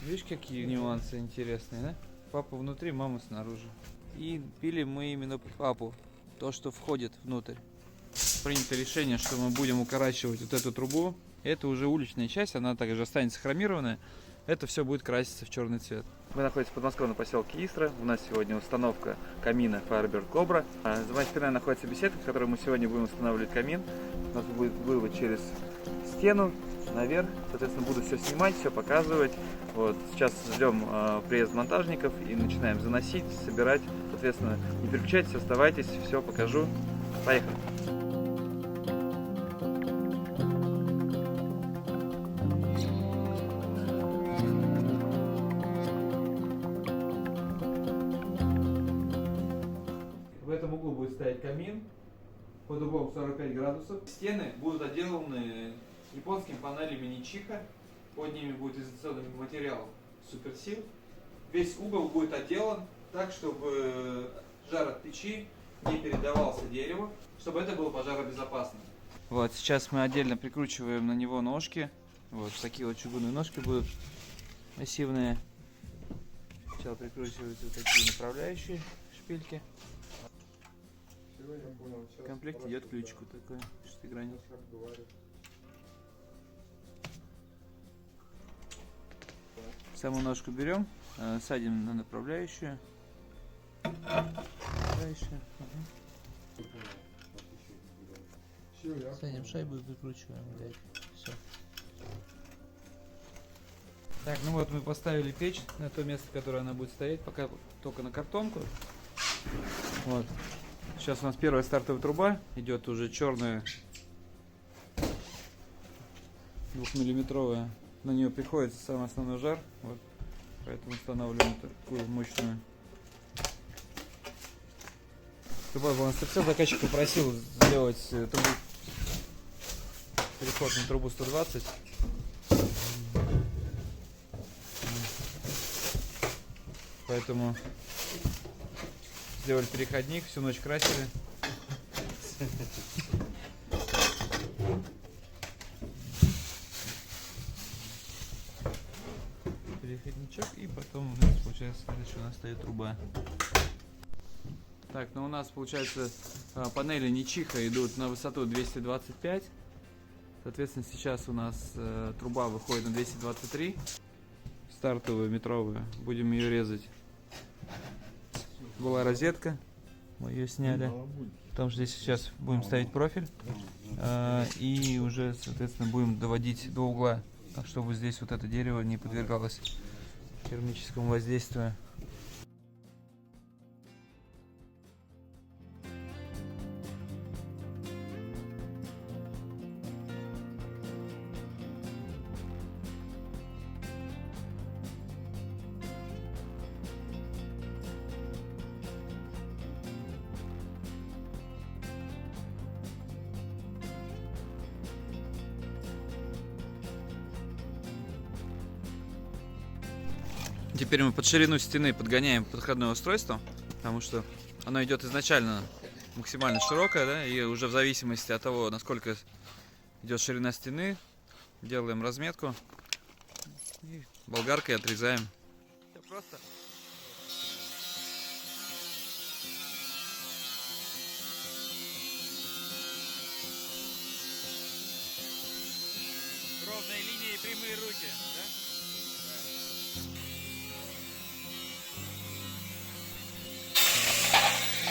Видишь, какие нюансы интересные, да? Папа внутри, мама снаружи. И пилим мы именно папу, то, что входит внутрь. Принято решение, что мы будем укорачивать вот эту трубу. Это уже уличная часть, она также останется хромированная. Это все будет краситься в черный цвет. Мы находимся в подмосковном поселке Истра. У нас сегодня установка камина Firebird Cobra. За моей спиной находится беседка, в которой мы сегодня будем устанавливать камин. У нас будет вывод через стену наверх. Соответственно, буду все снимать, все показывать. Вот. Сейчас ждем приезд монтажников и начинаем заносить, собирать. Соответственно, не переключайтесь, оставайтесь, все покажу. Поехали! В этом углу будет стоять камин под углом 45 градусов. Стены будут отделаны японскими панелями Ничиха. Под ними будет изоляционный материал Суперсил. Весь угол будет отделан так, чтобы жар от печи не передавался дереву, чтобы это было пожаробезопасно. Вот, сейчас мы отдельно прикручиваем на него ножки. Вот такие вот чугунные ножки будут массивные. Сначала прикручиваются такие направляющие шпильки. В комплекте идет ключик вот такой, шестигранник. Саму ножку берем, садим на направляющую. Садим шайбу и прикручиваем. Все. Так, ну вот мы поставили печь на то место, которое она будет стоять, пока только на картонку. Вот. Сейчас у нас первая стартовая труба, идет уже черная 2-миллиметровая. На нее приходится самый основной жар, вот. Поэтому устанавливаем такую мощную. Труба была на стрельце, заказчик попросил сделать трубу, переход на трубу 120. Поэтому сделали переходник, всю ночь красили. Переходничок, и потом у нас получается следующая у нас стоит труба. Так, ну у нас получается панели Ничиха идут на высоту 225. Соответственно, сейчас у нас труба выходит на 223. Стартовую метровую. Будем ее резать. Была розетка, мы ее сняли. Потому что здесь сейчас будем ставить профиль. И уже, соответственно, будем доводить до угла. Так, чтобы здесь вот это дерево не подвергалось термическому воздействию. Теперь мы под ширину стены подгоняем подходное устройство, потому что оно идет изначально максимально широкое, да, и уже в зависимости от того, насколько идет ширина стены, делаем разметку и болгаркой отрезаем. Все просто. Ровные линии и прямые руки, да?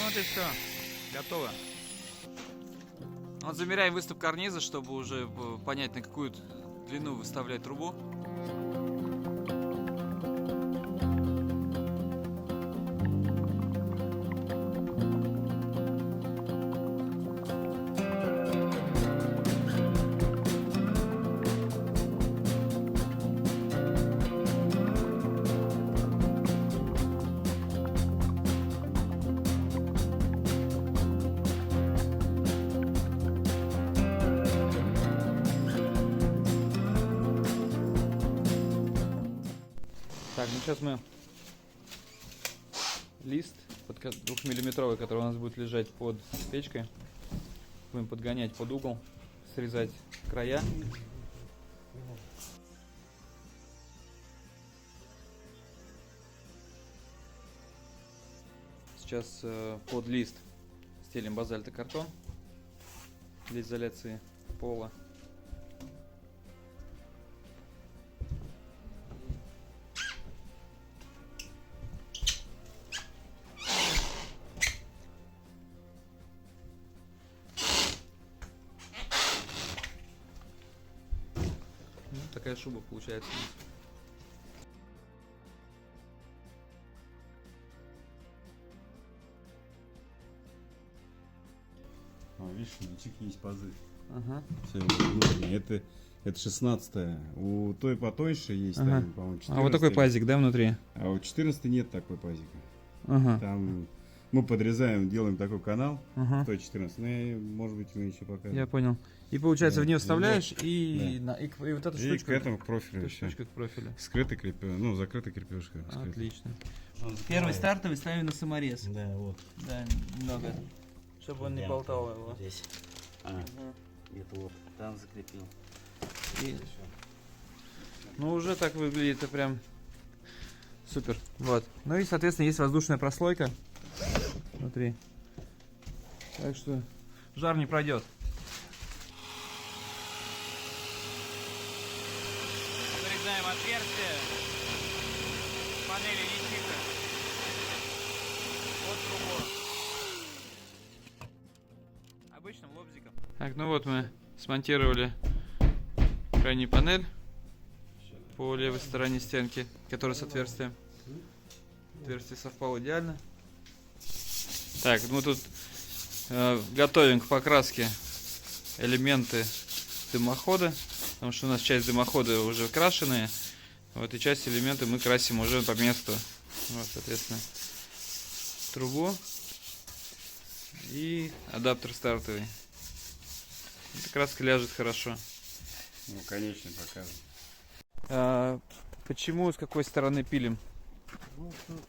Вот и все, готово. Вот замеряем выступ карниза, чтобы уже понять, на какую длину выставлять трубу. Так, ну сейчас мы лист 2-миллиметровый, который у нас будет лежать под печкой, будем подгонять под угол, срезать края. сейчас под лист стелим базальтокартон для изоляции пола. Ну, такая шуба получается. Видишь, ничек есть пазы. Ага. Все внутренние. Это 16-е. У той потоньше есть, Ага. там, по-моему, 14. А вот такой пазик, да, внутри? А у 14 нет такой пазика. Ага. Там мы подрезаем, делаем такой канал, Ага. той 14. Ну, и, может быть, мы еще покажем. Я понял. И получается Да. в нее вставляешь Вот. и, Да. и вот эту И штучку. к этому к профилю Эту еще. штучку к профилю. Скрытый крепеж, ну, закрытый крепежка. Отлично. Первый стартовый ставим на саморез. Да, вот. Да, немного. Чтобы он не Ямка болтал его. Здесь. Ага. Где-то вот там закрепил. И- Ну уже так выглядит, это прям супер. Вот. Ну и соответственно есть воздушная прослойка внутри. Так что жар не пройдет. Вырезаем отверстие панели личика под трубу. Обычным лобзиком. Так, ну вот мы смонтировали крайнюю панель по левой стороне стенки, которая с отверстием. Отверстие совпало идеально. Так, мы тут готовим к покраске элементы дымохода, потому что у нас часть дымохода уже крашеные, вот, и часть элементов мы красим уже по месту. Вот, соответственно, трубу и адаптер стартовый. Эта краска ляжет хорошо. Ну, конечно, покажем. Почему, с какой стороны пилим? Ну, тут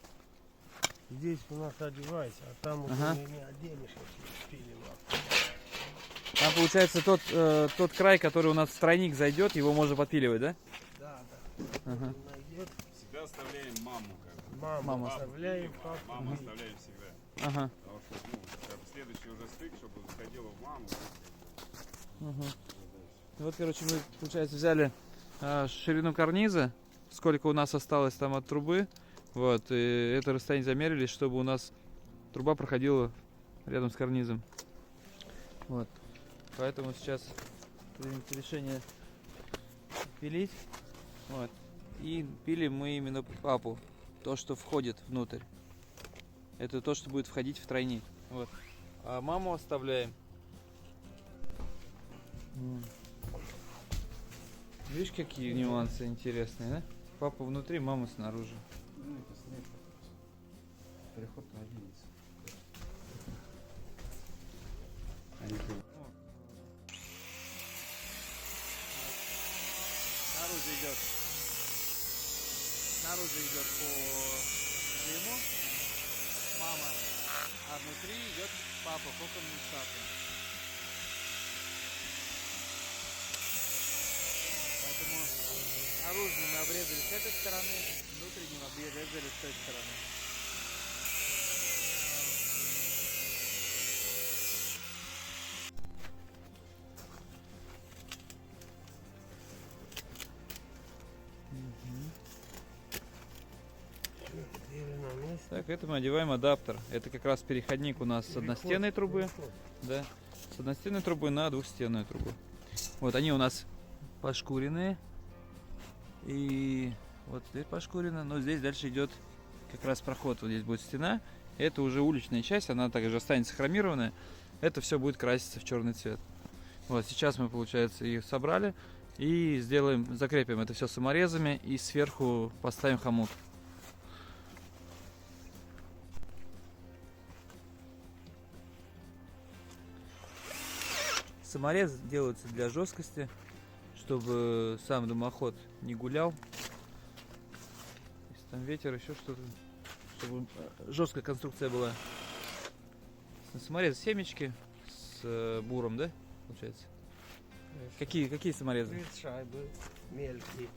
здесь у нас одевайся, а там вот Ага. не оденешь, если пилим. Там получается тот край, который у нас в тройник зайдет, его можно подпиливать, да? Да, да. Ага. Найдет, Всегда оставляем маму, как бы. маму Мама. оставляем, папу. Маму оставляем всегда. Ага. Потому что, ну, как бы следующий уже стык, чтобы заходило в маму. Ага. Вот, короче, мы, получается, взяли ширину карниза, сколько у нас осталось там от трубы, вот, и это расстояние замерили, чтобы у нас труба проходила рядом с карнизом. Вот. Поэтому сейчас примем решение пилить. Вот. И пилим мы именно папу, то, что входит внутрь. Это то, что будет входить в тройник. Вот. А маму оставляем. Видишь, какие нюансы интересные, да? Папа внутри, мама снаружи. Ну, это снег. Переход на 11. Снаружи идет. Снаружи идет по клейму мама, а внутри идет папа по конденсату. Поэтому наружный мы обрезали с этой стороны, внутренним обрезали с той стороны. Или на месте. Так, это мы одеваем адаптер. Это как раз переходник у нас с одностенной трубы. Да, с одностенной трубы на двухстенную трубу. Вот они у нас пошкуренные. И вот здесь пошкурено. Но здесь дальше идет как раз проход. Вот здесь будет стена. Это уже уличная часть, она также останется хромированная. Это все будет краситься в черный цвет. Вот сейчас мы, получается, их собрали. И сделаем, закрепим это все саморезами. И сверху поставим хомут. Саморез делается для жесткости, чтобы сам дымоход не гулял. Если там ветер, еще что-то, чтобы жесткая конструкция была. Саморез семечки с буром, да, получается? Какие саморезы? Две шайбы мелкие.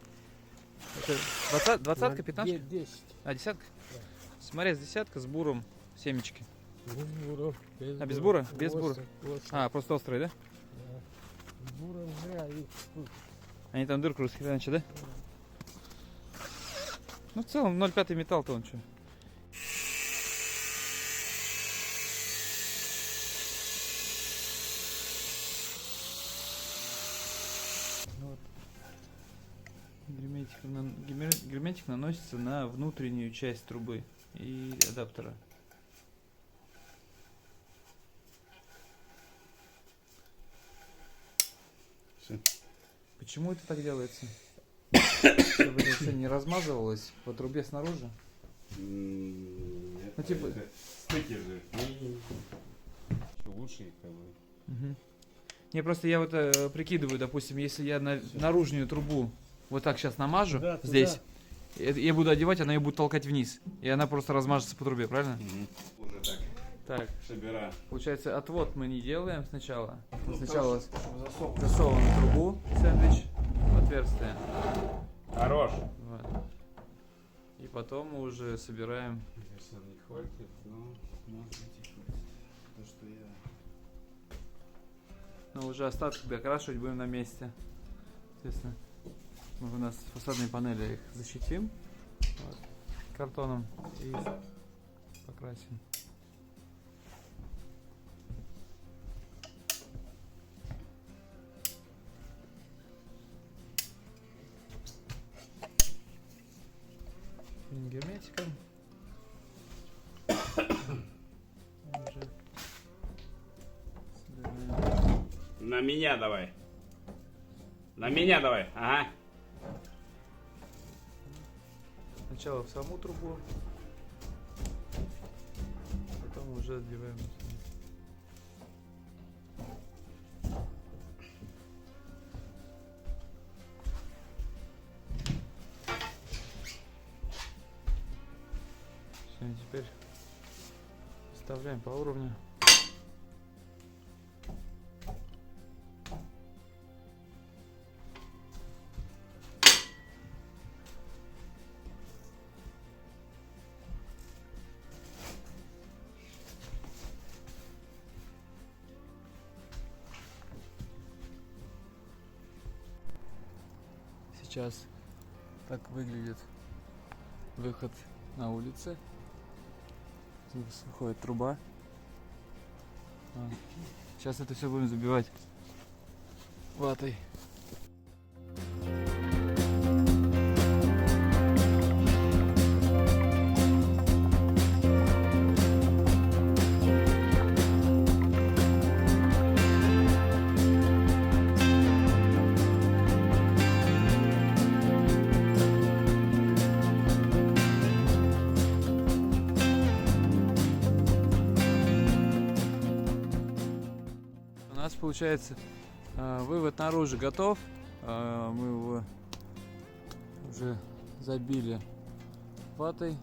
Это 20-ка, 15-ка? 10. А, десятка? Да. Саморез десятка с буром семечки? Без бура. А, без бура? Без бура. Острый, острый. А, просто острые, да? Да. С буром зря их вкус. Они там дырку расхреначили, да? Ну, в целом, 0,5 металл-то он что? Вот. Герметик наносится на внутреннюю часть трубы и адаптера. Всё. Почему это так делается? Чтобы это все не размазывалось по трубе снаружи? Ну, типа- стыки же. Что лучше их как бы. Мгм. Не, просто я вот прикидываю, допустим, если я на наружную трубу вот так сейчас намажу Туда, туда. здесь, я буду одевать, она ее будет толкать вниз. И она просто размажется по трубе, правильно? Уже так. Так, Собира. получается, отвод мы не делаем сначала. Ну, Сначала Засов. засовываем в трубу сэндвич в отверстие. Хорош. Вот. И потом мы уже собираем. Конечно, не хватит, но может быть и хватит. То, что я... Но уже остатки докрашивать будем на месте. Естественно, мы у нас фасадные панели их защитим вот, картоном и покрасим. Герметиком. Уже собираем. На меня давай. На меня давай. Ага. Сначала в саму трубу, потом уже отбиваем. Все, теперь вставляем по уровню. Сейчас так выглядит выход на улице. Здесь выходит труба. Сейчас это все будем забивать ватой. У нас получается вывод наружу готов. Мы его уже забили ватой,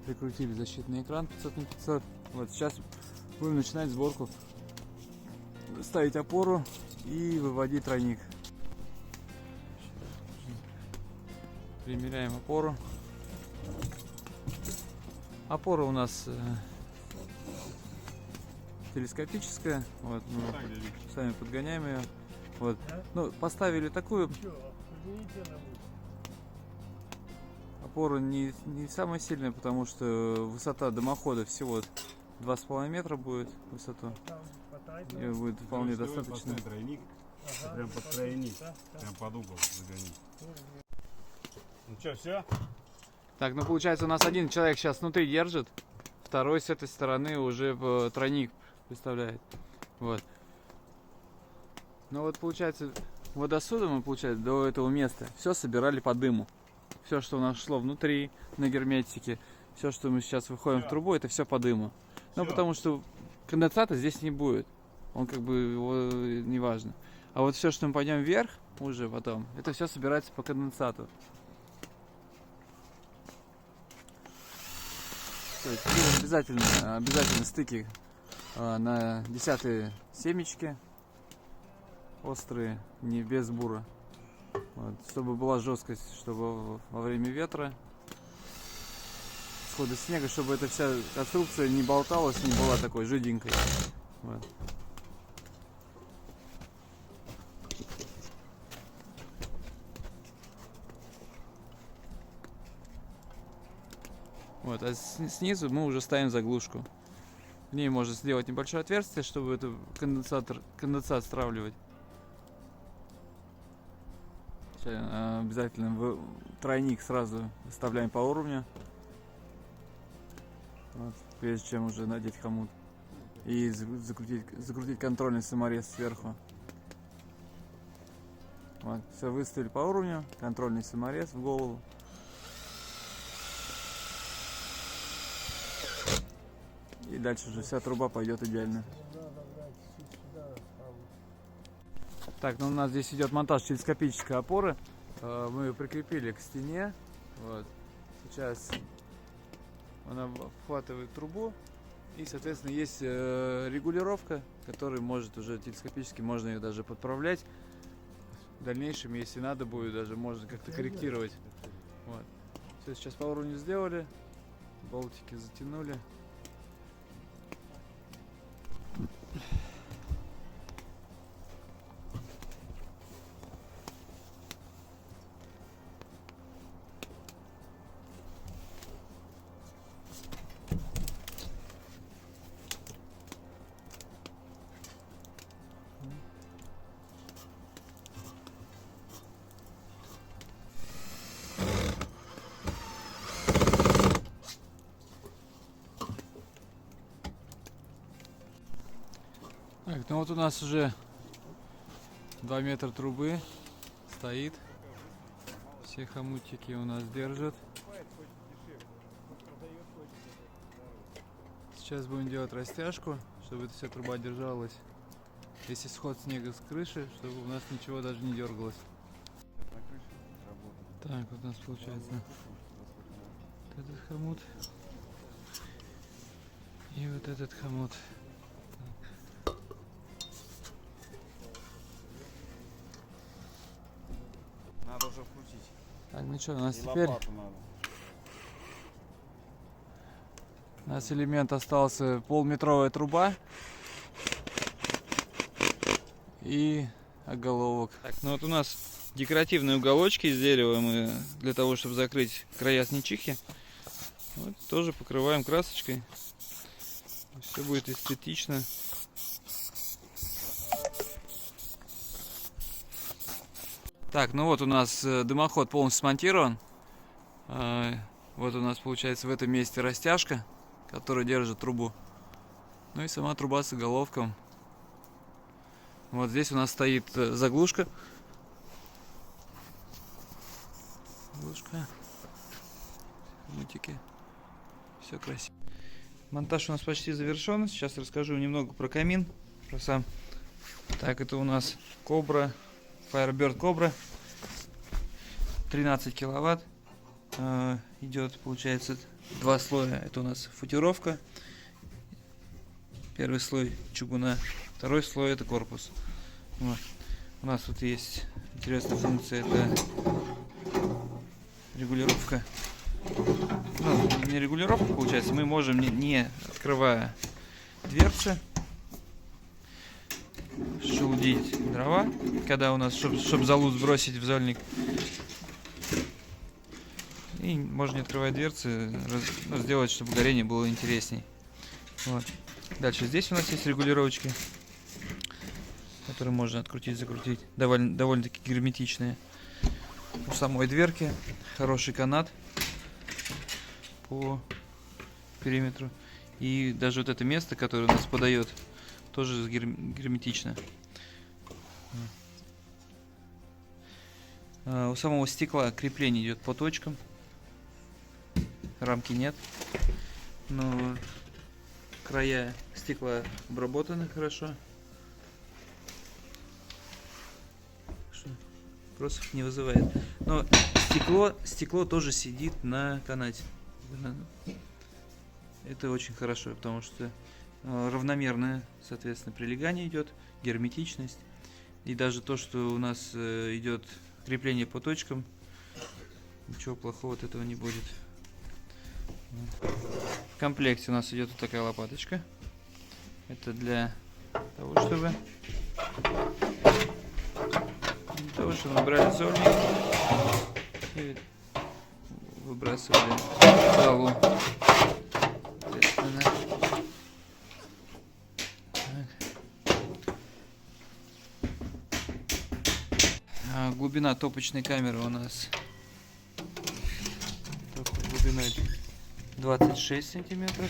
прикрутили защитный экран 500 на 500. Вот сейчас будем начинать сборку, ставить опору и выводить тройник. Примеряем опору. Опора у нас телескопическая, вот, мы сами подгоняем ее, вот, ну, поставили такую Чё, определите нам? опору не самая сильная, потому что высота дымохода всего 2,5 метра будет высоту, Там хватает? ее будет вполне достаточно. Тройник, Ага, прям под хватает, тройник. да, да. прям под угол загони. Ну что, все? Так, ну получается у нас один человек сейчас внутри держит, второй с этой стороны уже тройник представляет, вот. Ну вот получается, вот до сюда мы, получается, до этого места все собирали по дыму. Все, что у нас шло внутри на герметике, все, что мы сейчас выходим в трубу, это все по дыму. Ну Всё. потому что конденсата здесь не будет, он как бы его не важно. А вот все, что мы пойдем вверх уже потом, это все собирается по конденсату. То есть обязательно стыки на 10-е семечки острые, не без бура, вот, чтобы была жесткость, чтобы во время ветра схода снега, чтобы эта вся конструкция не болталась, не была такой жиденькой. Вот. Вот, а снизу мы уже ставим заглушку. В ней можно сделать небольшое отверстие, чтобы это конденсат стравливать. Сейчас, обязательно в тройник сразу выставляем по уровню. Вот, прежде чем уже надеть хомут. И закрутить контрольный саморез сверху. Вот, все выставили по уровню, контрольный саморез в голову. И дальше уже вся труба пойдет идеально. Так, ну у нас здесь идет монтаж телескопической опоры. Мы ее прикрепили к стене. Вот. Сейчас она вхватывает трубу. И, соответственно, есть регулировка, которая может уже телескопически, можно ее даже подправлять. В дальнейшем, если надо будет, даже можно как-то корректировать. Вот. Все, сейчас по уровню сделали. Болтики затянули. Так, ну вот у нас уже 2 метра трубы стоит. Все хомутики у нас держат. Сейчас будем делать растяжку, чтобы эта вся труба держалась. Если сход снега с крыши, чтобы у нас ничего даже не дергалось. Так, вот у нас получается вот этот хомут и вот этот хомут. Надо уже вкрутить. Так, ну что, у нас И теперь лопату надо. у нас элемент остался полметровая труба и оголовок. Так, ну вот у нас декоративные уголочки из дерева мы для того, чтобы закрыть края снечихи. Вот, тоже покрываем красочкой. Все будет эстетично. Так, ну вот у нас дымоход полностью смонтирован. Вот у нас получается в этом месте растяжка, которая держит трубу. Ну и сама труба с оголовком. Вот здесь у нас стоит заглушка. Заглушка. Мутики. Все красиво. Монтаж у нас почти завершен. Сейчас расскажу немного про камин. Про сам. Так, это у нас Cobra. Firebird Cobra. 13 киловатт. Идет, получается, 2 слоя. Это у нас футировка. Первый слой чугуна. Второй слой это корпус. Вот. У нас тут есть интересная функция. Это регулировка. Ну, не регулировка, получается. Мы можем, не открывая дверцы, шелудить дрова, когда у нас, чтобы залу сбросить в зольник. И можно, не открывая дверцы, сделать, чтобы горение было интересней. Вот. Дальше здесь у нас есть регулировочки, которые можно открутить, закрутить. Довольно-таки герметичные. У самой дверки хороший канат по периметру. И даже вот это место, которое у нас подает, тоже герметично. У самого стекла крепление идет по точкам. Рамки нет. Но края стекла обработаны хорошо. Вопросов не вызывает. Но стекло тоже сидит на канате. Это очень хорошо, потому что равномерное, соответственно, прилегание идет, герметичность. И даже то, что у нас идет крепление по точкам, ничего плохого от этого не будет. В комплекте у нас идет вот такая лопаточка. Это для того, чтобы мы брали сорник и выбрасывали залу. Соответственно. Глубина топочной камеры у нас глубиной 26 сантиметров.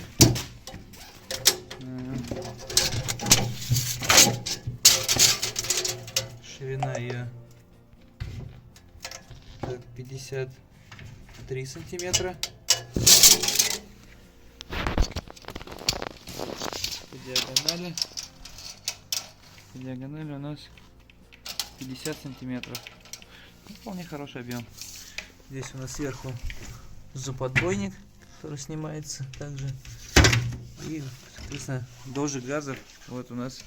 Ширина ее 53 сантиметра. По диагонали у нас 50 сантиметров. Вполне хороший объем. Здесь у нас сверху зубодвойник, который снимается также. И, соответственно, дождь газов вот у нас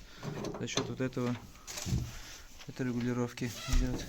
за счет вот этой регулировки идет.